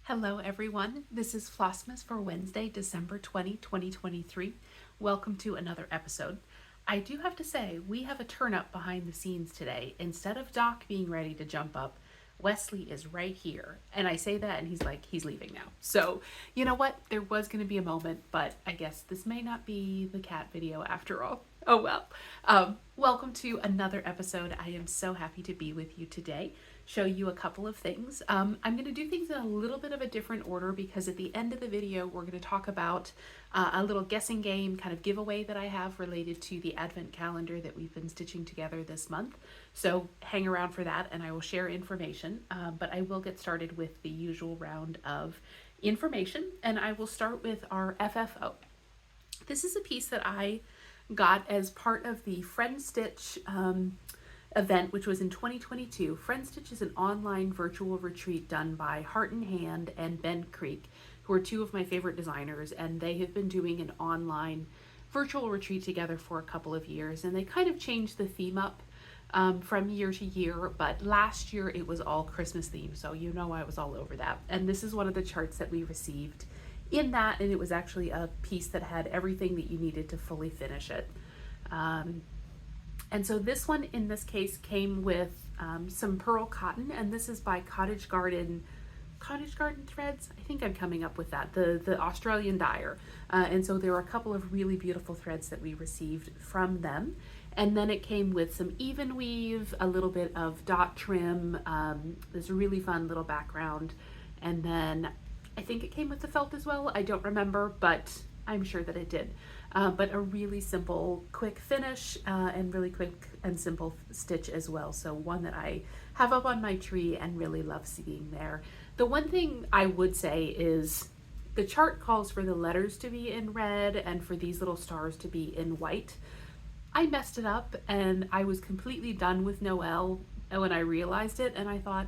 Hello everyone, this is Flossmas for Wednesday, December 2023. Welcome to another episode. I do have to say, we have a turn up behind the scenes today. Instead of Doc being ready to jump up, Wesley is right here. And I say that and he's like, he's leaving now. So, you know what? There was going to be a moment, but I guess this may not be the cat video after all. Oh well. Welcome to another episode. I am so happy to be with you today. Show you a couple of things. I'm going to do things in a little bit of a different order because at the end of the video we're going to talk about a little guessing game kind of giveaway that I have related to the advent calendar that we've been stitching together this month. So hang around for that and I will share information, but I will get started with the usual round of information, and I will start with our FFO. This is a piece that I got as part of the Friendstitch event, which was in 2022. Friendstitch is an online virtual retreat done by Heart and Hand and Ben Creek, who are two of my favorite designers, and they have been doing an online virtual retreat together for a couple of years, and they kind of changed the theme up from year to year, but last year it was all Christmas themed, so you know I was all over that. And this is one of the charts that we received in that, and it was actually a piece that had everything that you needed to fully finish it. And so this one in this case came with some pearl cotton, and this is by Cottage Garden Threads. I think I'm coming up with that, the Australian dyer. And so there were a couple of really beautiful threads that we received from them. And then it came with some even weave, a little bit of dot trim, this really fun little background. And then I think it came with the felt as well. I don't remember, but I'm sure that it did. But a really simple, quick finish and really quick and simple stitch as well. So one that I have up on my tree and really love seeing there. The one thing I would say is the chart calls for the letters to be in red and for these little stars to be in white. I messed it up and I was completely done with Noel when I realized it, and I thought,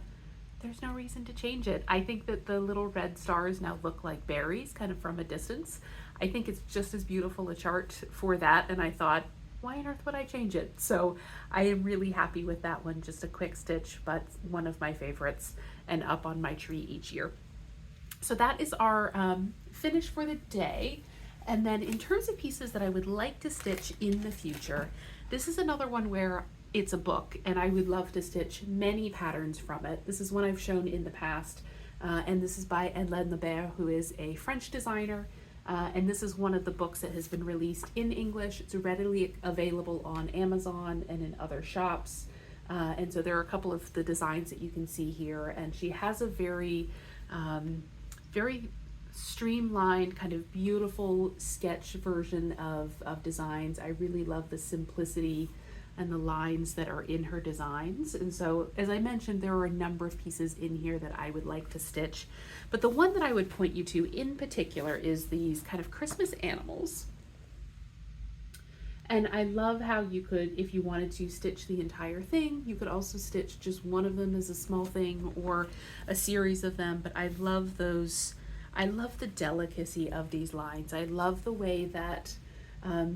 there's no reason to change it. I think that the little red stars now look like berries kind of from a distance. I think it's just as beautiful a chart for that, and I thought, why on earth would I change it? So I am really happy with that one. Just a quick stitch, but one of my favorites and up on my tree each year. So that is our finish for the day. And then in terms of pieces that I would like to stitch in the future, this is another one where it's a book and I would love to stitch many patterns from it. This is one I've shown in the past, and this is by Helene, who is a French designer. And this is one of the books that has been released in English. It's readily available on Amazon and in other shops. And so there are a couple of the designs that you can see here. And she has a very streamlined, kind of beautiful sketch version of designs. I really love the simplicity and the lines that are in her designs. And so, as I mentioned, there are a number of pieces in here that I would like to stitch. But the one that I would point you to in particular is these kind of Christmas animals. And I love how you could, if you wanted to stitch the entire thing, you could also stitch just one of them as a small thing or a series of them. But I love those. I love the delicacy of these lines. I love the way that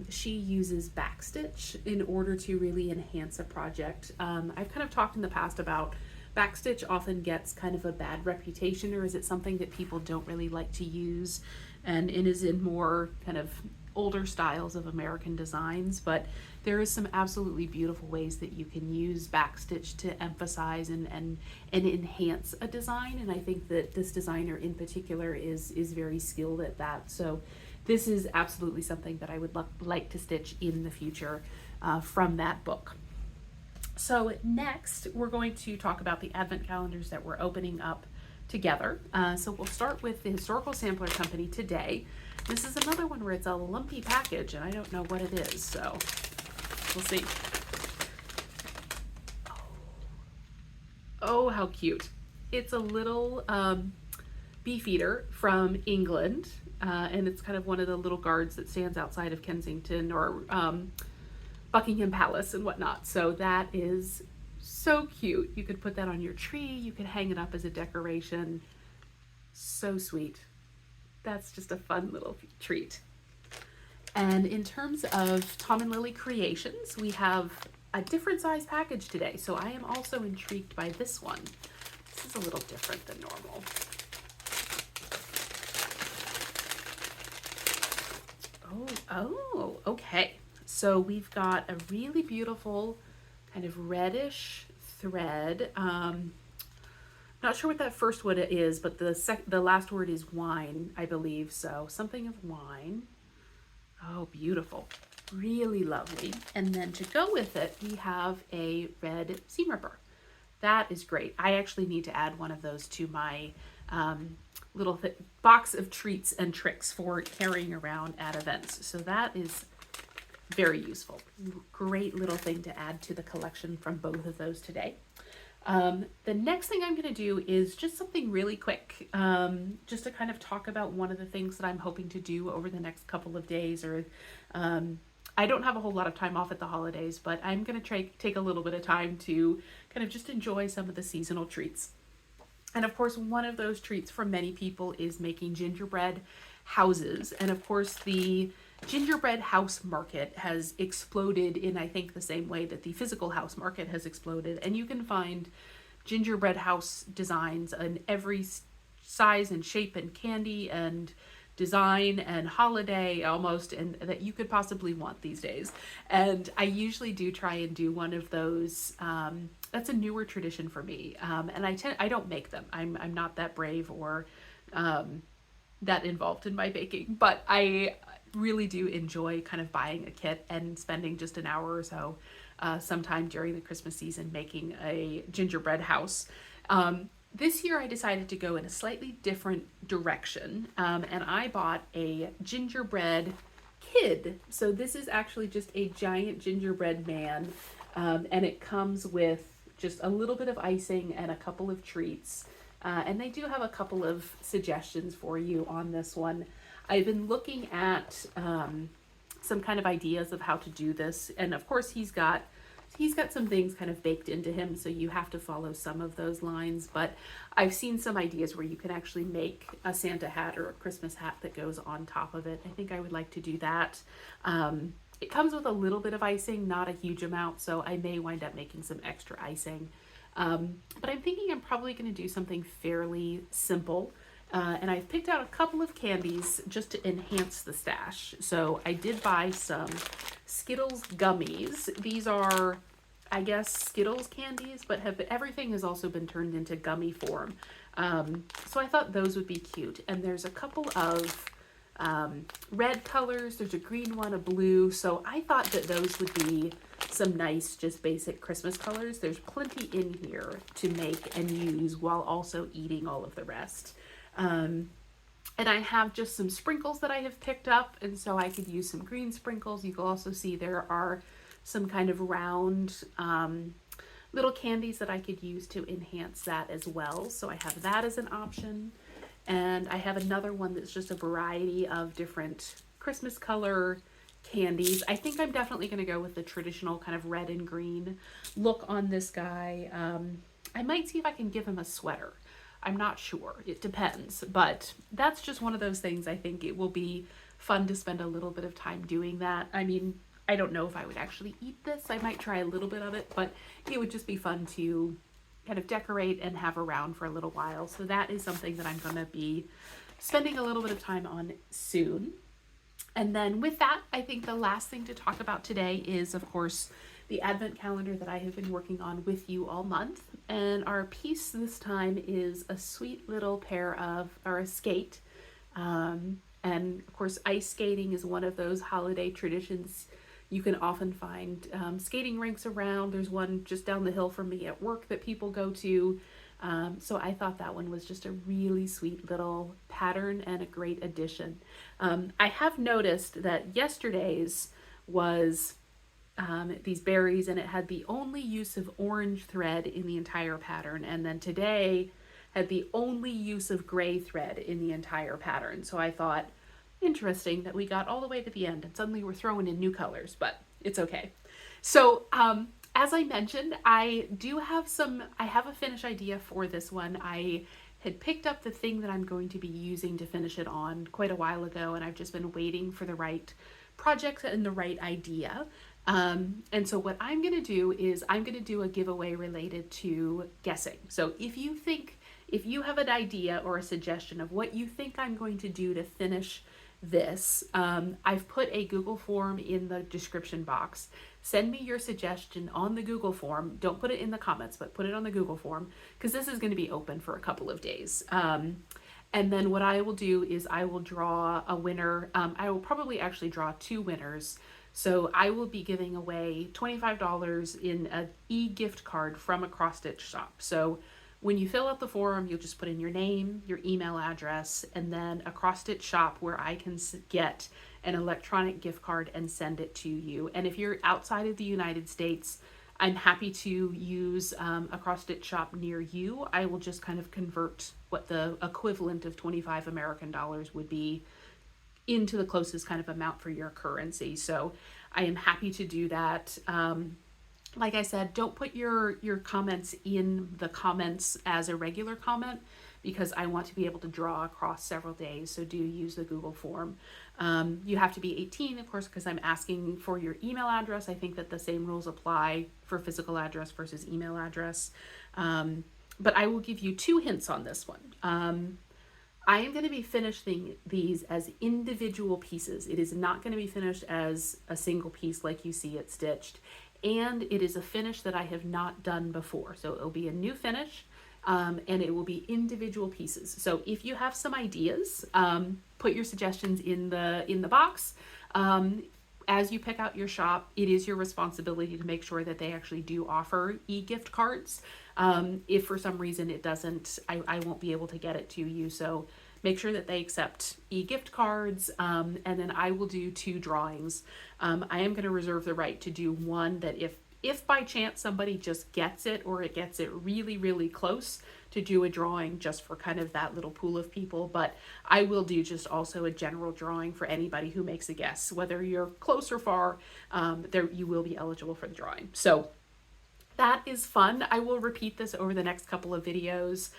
she uses backstitch in order to really enhance a project. I've kind of talked in the past about backstitch often gets kind of a bad reputation, or is it something that people don't really like to use, and it is in more kind of older styles of American designs, but there is some absolutely beautiful ways that you can use backstitch to emphasize and enhance a design, and I think that this designer in particular is very skilled at that. So this is absolutely something that I would like to stitch in the future from that book. So next, we're going to talk about the advent calendars that we're opening up together. So we'll start with the Historical Sampler Company today. This is another one where it's a lumpy package, and I don't know what it is, so we'll see. Oh, how cute. It's a little beefeater from England. And it's kind of one of the little guards that stands outside of Kensington or Buckingham Palace and whatnot. So that is so cute. You could put that on your tree. You could hang it up as a decoration. So sweet. That's just a fun little treat. And in terms of Tom and Lily Creations, we have a different size package today. So I am also intrigued by this one. This is a little different than normal. Oh, okay. So we've got a really beautiful kind of reddish thread. Not sure what that first word is, but the last word is wine, I believe. So something of wine. Oh, beautiful. Really lovely. And then to go with it, we have a red seam ripper. That is great. I actually need to add one of those to my little box of treats and tricks for carrying around at events. So that is very useful. Great little thing to add to the collection from both of those today. The next thing I'm going to do is just something really quick, just to kind of talk about one of the things that I'm hoping to do over the next couple of days. Or I don't have a whole lot of time off at the holidays, but I'm going to take a little bit of time to kind of just enjoy some of the seasonal treats. And of course, one of those treats for many people is making gingerbread houses. And of course, the gingerbread house market has exploded in, I think, the same way that the physical house market has exploded. And you can find gingerbread house designs in every size and shape and candy and design and holiday almost, and that you could possibly want these days. And I usually do try and do one of those. That's a newer tradition for me. And I don't make them. I'm not that brave or that involved in my baking, but I really do enjoy kind of buying a kit and spending just an hour or so sometime during the Christmas season making a gingerbread house. This year I decided to go in a slightly different direction, and I bought a gingerbread kid. So this is actually just a giant gingerbread man, and it comes with just a little bit of icing and a couple of treats. And they do have a couple of suggestions for you on this one. I've been looking at some kind of ideas of how to do this, and of course he's got some things kind of baked into him, so you have to follow some of those lines. But I've seen some ideas where you can actually make a Santa hat or a Christmas hat that goes on top of it. I think I would like to do that. It comes with a little bit of icing, not a huge amount, so I may wind up making some extra icing. But I'm thinking I'm probably going to do something fairly simple. And I've picked out a couple of candies just to enhance the stash. So I did buy some Skittles gummies. These are, I guess, Skittles candies, but everything has also been turned into gummy form. So I thought those would be cute. And there's a couple of red colors. There's a green one, a blue. So I thought that those would be some nice, just basic Christmas colors. There's plenty in here to make and use while also eating all of the rest. And I have just some sprinkles that I have picked up, and so I could use some green sprinkles. You can also see there are some kind of round little candies that I could use to enhance that as well. So I have that as an option. And I have another one that's just a variety of different Christmas color candies. I think I'm definitely going to go with the traditional kind of red and green look on this guy. I might see if I can give him a sweater. I'm not sure. It depends. But that's just one of those things. I think it will be fun to spend a little bit of time doing that. I mean, I don't know if I would actually eat this. I might try a little bit of it, but it would just be fun to kind of decorate and have around for a little while. So that is something that I'm going to be spending a little bit of time on soon. And then with that, I think the last thing to talk about today is, of course, the Advent calendar that I have been working on with you all month. And our piece this time is a sweet little a skate. And of course, ice skating is one of those holiday traditions. You can often find skating rinks around. There's one just down the hill from me at work that people go to. So I thought that one was just a really sweet little pattern and a great addition. I have noticed that yesterday's was these berries, and it had the only use of orange thread in the entire pattern, and then today had the only use of gray thread in the entire pattern. So I thought, interesting that we got all the way to the end and suddenly we're throwing in new colors, but it's okay. So as I mentioned, I have a finish idea for this one. I had picked up the thing that I'm going to be using to finish it on quite a while ago, and I've just been waiting for the right project and the right idea. And so what I'm going to do is I'm going to do a giveaway related to guessing. So if you have an idea or a suggestion of what you think I'm going to do to finish this, I've put a Google form in the description box. Send me your suggestion on the Google form. Don't put it in the comments, but put it on the Google form, because this is going to be open for a couple of days. And then what I will do is I will draw a winner. I will probably actually draw two winners. So I will be giving away $25 in an e-gift card from a cross-stitch shop. So when you fill out the form, you'll just put in your name, your email address, and then a cross-stitch shop where I can get an electronic gift card and send it to you. And if you're outside of the United States, I'm happy to use a cross-stitch shop near you. I will just kind of convert what the equivalent of 25 American dollars would be into the closest kind of amount for your currency. So I am happy to do that. Like I said, don't put your comments in the comments as a regular comment, because I want to be able to draw across several days. So do use the Google form. You have to be 18, of course, because I'm asking for your email address. I think that the same rules apply for physical address versus email address. But I will give you two hints on this one. I am going to be finishing these as individual pieces. It is not going to be finished as a single piece like you see it stitched. And it is a finish that I have not done before. So it'll be a new finish, and it will be individual pieces. So if you have some ideas, put your suggestions in the box. As you pick out your shop, it is your responsibility to make sure that they actually do offer e-gift cards. If for some reason it doesn't, I won't be able to get it to you. So make sure that they accept e-gift cards, and then I will do two drawings. I am going to reserve the right to do one that if by chance somebody just gets it, or it gets it really, really close, to do a drawing just for kind of that little pool of people. But I will do just also a general drawing for anybody who makes a guess. Whether you're close or far, you will be eligible for the drawing. So that is fun. I will repeat this over the next couple of videos.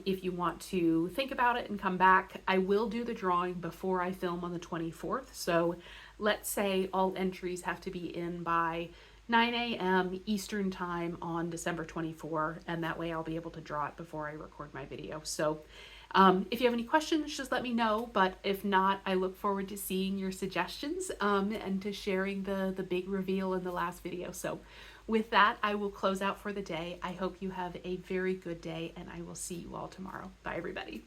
If you want to think about it and come back, I will do the drawing before I film on the 24th. So let's say all entries have to be in by 9 a.m. Eastern time on December 24, and that way I'll be able to draw it before I record my video. So if you have any questions, just let me know. But if not, I look forward to seeing your suggestions and to sharing the big reveal in the last video. So with that, I will close out for the day. I hope you have a very good day, and I will see you all tomorrow. Bye, everybody.